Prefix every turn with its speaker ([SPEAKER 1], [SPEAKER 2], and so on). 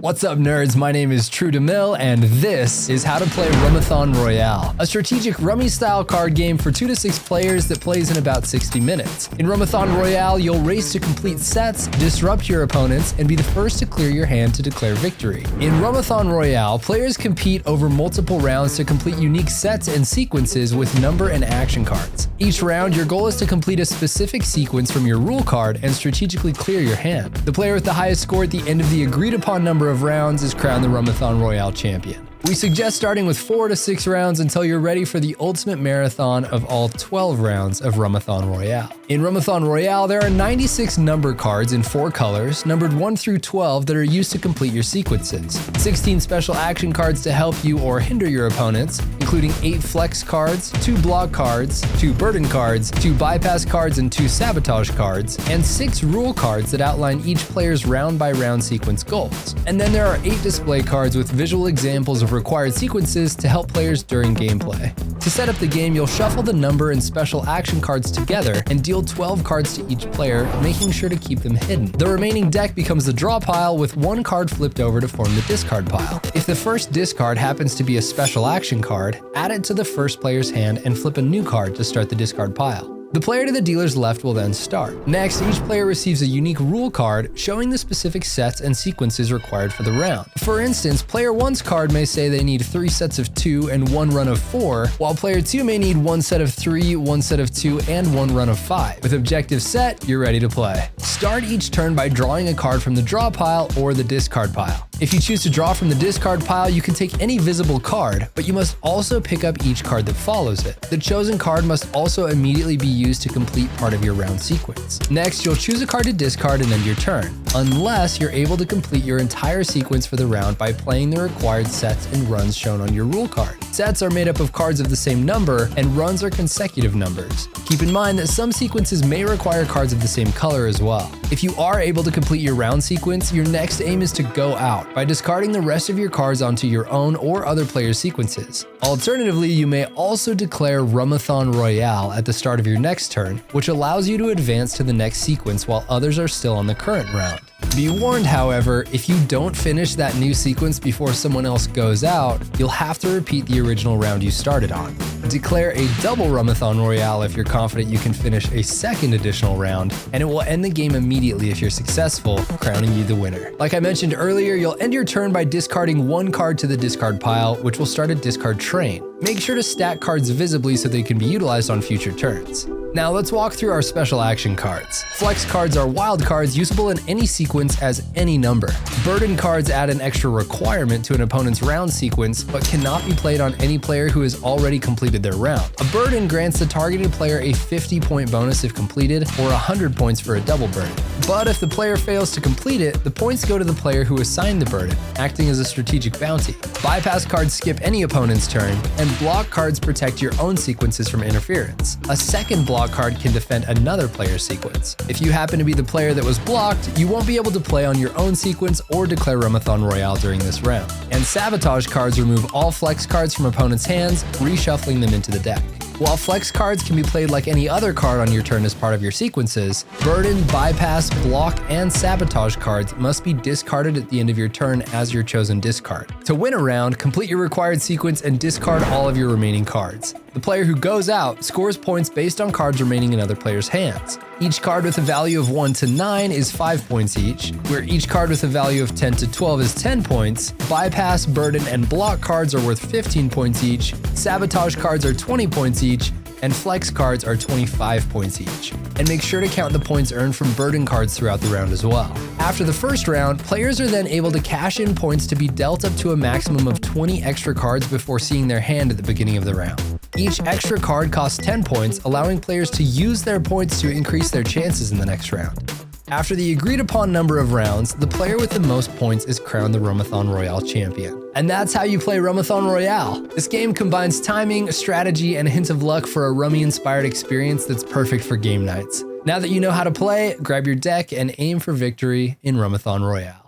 [SPEAKER 1] What's up, nerds? My name is True DeMille, and this is how to play Rummathon Royale, a strategic rummy-style card game for 2 to 6 players that plays in about 60 minutes. In Rummathon Royale, you'll race to complete sets, disrupt your opponents, and be the first to clear your hand to declare victory. In Rummathon Royale, players compete over multiple rounds to complete unique sets and sequences with number and action cards. Each round, your goal is to complete a specific sequence from your rule card and strategically clear your hand. The player with the highest score at the end of the agreed-upon number of rounds is crowned the Rummathon Royale champion. We suggest starting with 4 to 6 rounds until you're ready for the ultimate marathon of all 12 rounds of Rummathon Royale. In Rummathon Royale, there are 96 number cards in 4 colors, numbered 1 through 12, that are used to complete your sequences. 16 special action cards to help you or hinder your opponents, including 8 flex cards, 2 block cards, 2 burden cards, 2 bypass cards, and 2 sabotage cards, and 6 rule cards that outline each player's round-by-round sequence goals. And then there are 8 display cards with visual examples of required sequences to help players during gameplay. To set up the game, you'll shuffle the number and special action cards together and deal 12 cards to each player, making sure to keep them hidden. The remaining deck becomes the draw pile, with 1 card flipped over to form the discard pile. If the first discard happens to be a special action card, add it to the first player's hand and flip a new card to start the discard pile. The player to the dealer's left will then start. Next, each player receives a unique rule card showing the specific sets and sequences required for the round. For instance, player 1's card may say they need 3 sets of 2 and 1 run of 4, while player 2 may need 1 set of 3, 1 set of 2, and 1 run of 5. With objective set, you're ready to play. Start each turn by drawing a card from the draw pile or the discard pile. If you choose to draw from the discard pile, you can take any visible card, but you must also pick up each card that follows it. The chosen card must also immediately be used to complete part of your round sequence. Next, you'll choose a card to discard and end your turn, unless you're able to complete your entire sequence for the round by playing the required sets and runs shown on your rule card. Sets are made up of cards of the same number, and runs are consecutive numbers. Keep in mind that some sequences may require cards of the same color as well. If you are able to complete your round sequence, your next aim is to go out by discarding the rest of your cards onto your own or other players' sequences. Alternatively, you may also declare Rummathon Royale at the start of your next turn, which allows you to advance to the next sequence while others are still on the current round. Be warned, however, if you don't finish that new sequence before someone else goes out, you'll have to repeat the original round you started on. Declare a double Rummathon Royale if you're confident you can finish a second additional round, and it will end the game immediately if you're successful, crowning you the winner. Like I mentioned earlier, you'll end your turn by discarding 1 card to the discard pile, which will start a discard train. Make sure to stack cards visibly so they can be utilized on future turns. Now let's walk through our special action cards. Flex cards are wild cards usable in any sequence as any number. Burden cards add an extra requirement to an opponent's round sequence, but cannot be played on any player who has already completed their round. A burden grants the targeted player a 50-point bonus if completed, or 100 points for a double burden. But if the player fails to complete it, the points go to the player who assigned the burden, acting as a strategic bounty. Bypass cards skip any opponent's turn, and block cards protect your own sequences from interference. A second block card can defend another player's sequence. If you happen to be the player that was blocked, you won't be able to play on your own sequence or declare Rummathon Royale during this round. And sabotage cards remove all flex cards from opponents' hands, reshuffling them into the deck. While flex cards can be played like any other card on your turn as part of your sequences, burden, bypass, block, and sabotage cards must be discarded at the end of your turn as your chosen discard. To win a round, complete your required sequence and discard all of your remaining cards. The player who goes out scores points based on cards remaining in other players' hands. Each card with a value of 1 to 9 is 5 points each, where each card with a value of 10 to 12 is 10 points, bypass, burden, and block cards are worth 15 points each, sabotage cards are 20 points each, and flex cards are 25 points each. And make sure to count the points earned from burden cards throughout the round as well. After the first round, players are then able to cash in points to be dealt up to a maximum of 20 extra cards before seeing their hand at the beginning of the round. Each extra card costs 10 points, allowing players to use their points to increase their chances in the next round. After the agreed upon number of rounds, the player with the most points is crowned the Rummathon Royale champion. And that's how you play Rummathon Royale. This game combines timing, strategy, and a hint of luck for a rummy-inspired experience that's perfect for game nights. Now that you know how to play, grab your deck and aim for victory in Rummathon Royale.